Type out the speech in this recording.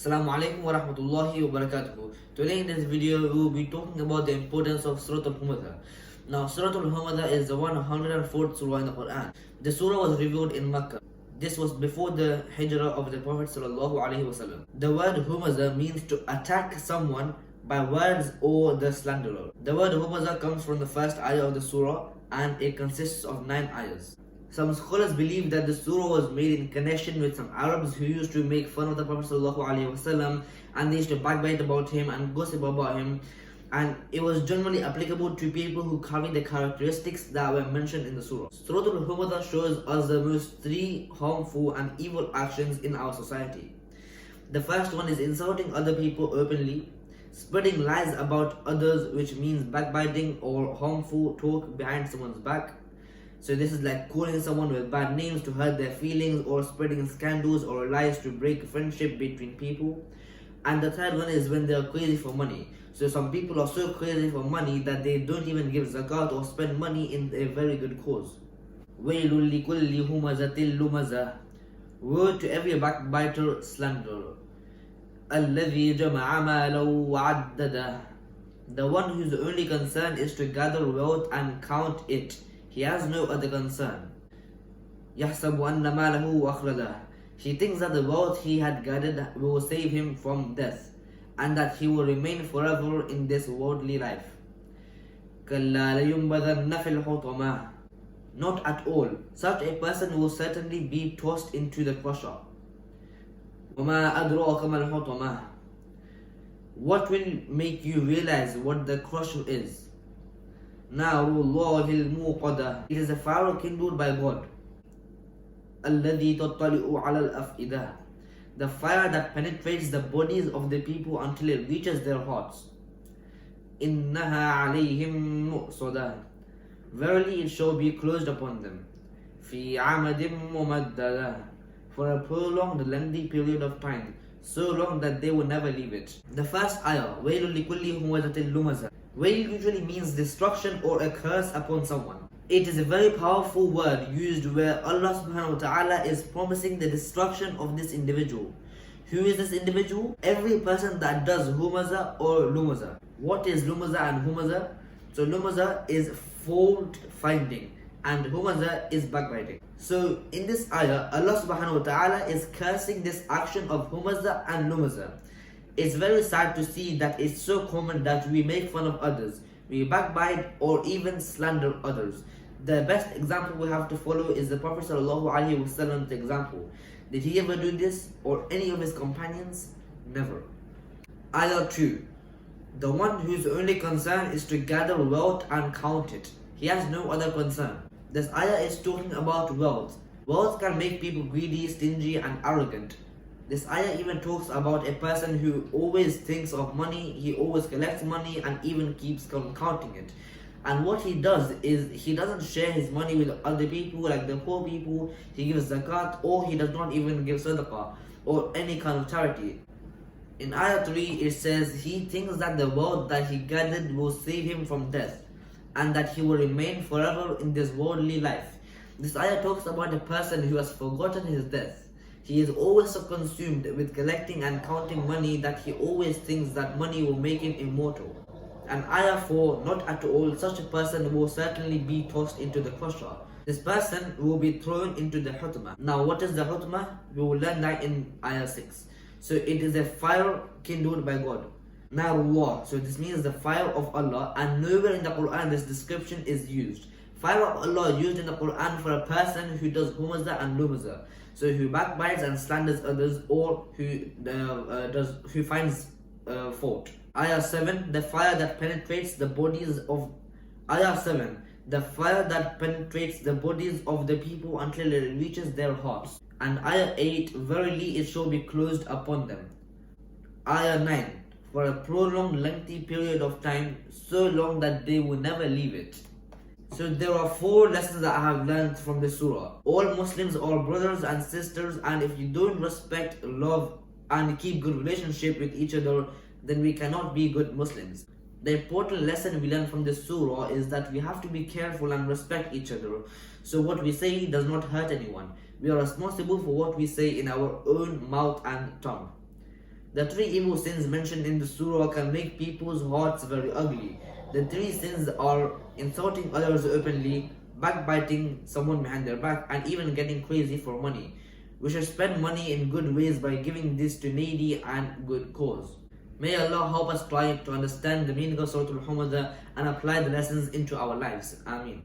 Assalamu alaikum wa rahmatullahi wa barakatuh. Today in this video we will be talking about the importance of Surah Al-Humazah. Now Surah Al-Humazah is the 104th surah in the Quran. The surah was revealed in Mecca. This was before the hijrah of the Prophet sallallahu alaihi wasallam. The word Humazah means to attack someone by words or the slanderer. The word Humazah comes from the first ayah of the surah and it consists of 9 ayahs. Some scholars believe that the surah was made in connection with some Arabs who used to make fun of the Prophet ﷺ, and they used to backbite about him and gossip about him, and it was generally applicable to people who carry the characteristics that were mentioned in the surah. Surah Al-Humazah shows us the most 3 harmful and evil actions in our society. The first one is insulting other people openly, spreading lies about others, which means backbiting or harmful talk behind someone's back. So this is like calling someone with bad names to hurt their feelings, or spreading scandals or lies to break friendship between people. And the third one is when they are crazy for money. So some people are so crazy for money that they don't even give zakat or spend money in a very good cause. وَيْلٌ لِكُلِّ هُمَزَةٍ لُمَزَةٍ. Woe to every backbiter, slanderer. الَّذِي جَمَعَ مَالًا وَعَدَّدَهُ. The one whose only concern is to gather wealth and count it. He has no other concern. يَحْسَبُ أَنَّ مَالَهُ وَأَخْلَدَهُ. He thinks that the wealth he had gathered will save him from death, and that he will remain forever in this worldly life. كَلَّا لَيُنْبَذَنَّ فِي الْحُطَمَةِ. Not at all. Such a person will certainly be tossed into the crusher. وَمَا أَدْرَاكَ مَا الْحُطَمَةِ. What will make you realize what the crusher is? نَارُ اللَّهِ الْمُوقَدَةِ. It is a fire kindled by God. الَّذِي تَطَّلِعُ عَلَى الْأَفْئِدَةِ. The fire that penetrates the bodies of the people until it reaches their hearts. إِنَّهَا عَلَيْهِمْ مُؤْصَدَةٌ. Verily it shall be closed upon them. فِي عَمَدٍ مُمَدَّدَةٍ. For a prolonged lengthy period of time, so long that they will never leave it. The first ayah, وَيْلٌ لِكُلِّ هُمَزَةٍ لُمَزَةٍ. Wail usually means destruction or a curse upon someone. It is a very powerful word used where Allah subhanahu wa ta'ala is promising the destruction of this individual. Who is this individual? Every person that does Humazah or Lumazah. What is Lumazah and Humazah? So Lumazah is fault finding and Humazah is backbiting. So in this ayah, Allah subhanahu wa ta'ala is cursing this action of Humazah and Lumazah. It's very sad to see that it's so common that we make fun of others, we backbite or even slander others. The best example we have to follow is the Prophet ﷺ's example. Did he ever do this or any of his companions? Never. Ayah 2. The one whose only concern is to gather wealth and count it. He has no other concern. This ayah is talking about wealth. Wealth can make people greedy, stingy and arrogant. This ayah even talks about a person who always thinks of money, he always collects money and even keeps counting it. And what he does is he doesn't share his money with other people like the poor people, he gives zakat, or he does not even give sadaqah or any kind of charity. In ayah 3 it says he thinks that the wealth that he gathered will save him from death and that he will remain forever in this worldly life. This ayah talks about a person who has forgotten his death. He is always so consumed with collecting and counting money that he always thinks that money will make him immortal. And ayah 4, not at all, such a person will certainly be tossed into the crusher. This person will be thrown into the hutmah. Now what is the hutmah? We will learn that in ayah 6. So it is a fire kindled by God. Narullah, so this means the fire of Allah, and nowhere in the Quran this description is used. Fire of Allah used in the Quran for a person who does Humazah and Lumazah. So who backbites and slanders others, or who finds fault. Ayah 7, the fire that penetrates the bodies of Ayah 7, the fire that penetrates the bodies of the people until it reaches their hearts. And Ayah 8, verily it shall be closed upon them. Ayah 9, for a prolonged lengthy period of time, so long that they will never leave it. So there are 4 lessons that I have learned from this surah. All Muslims are brothers and sisters, and if you don't respect, love and keep good relationship with each other, then we cannot be good Muslims. The important lesson we learn from this surah is that we have to be careful and respect each other. So what we say does not hurt anyone. We are responsible for what we say in our own mouth and tongue. The three evil sins mentioned in the surah can make people's hearts very ugly. The three sins are insulting others openly, backbiting someone behind their back, and even getting crazy for money. We should spend money in good ways by giving this to needy and good cause. May Allah help us try to understand the meaning of Surah Al-Humazah and apply the lessons into our lives. Ameen.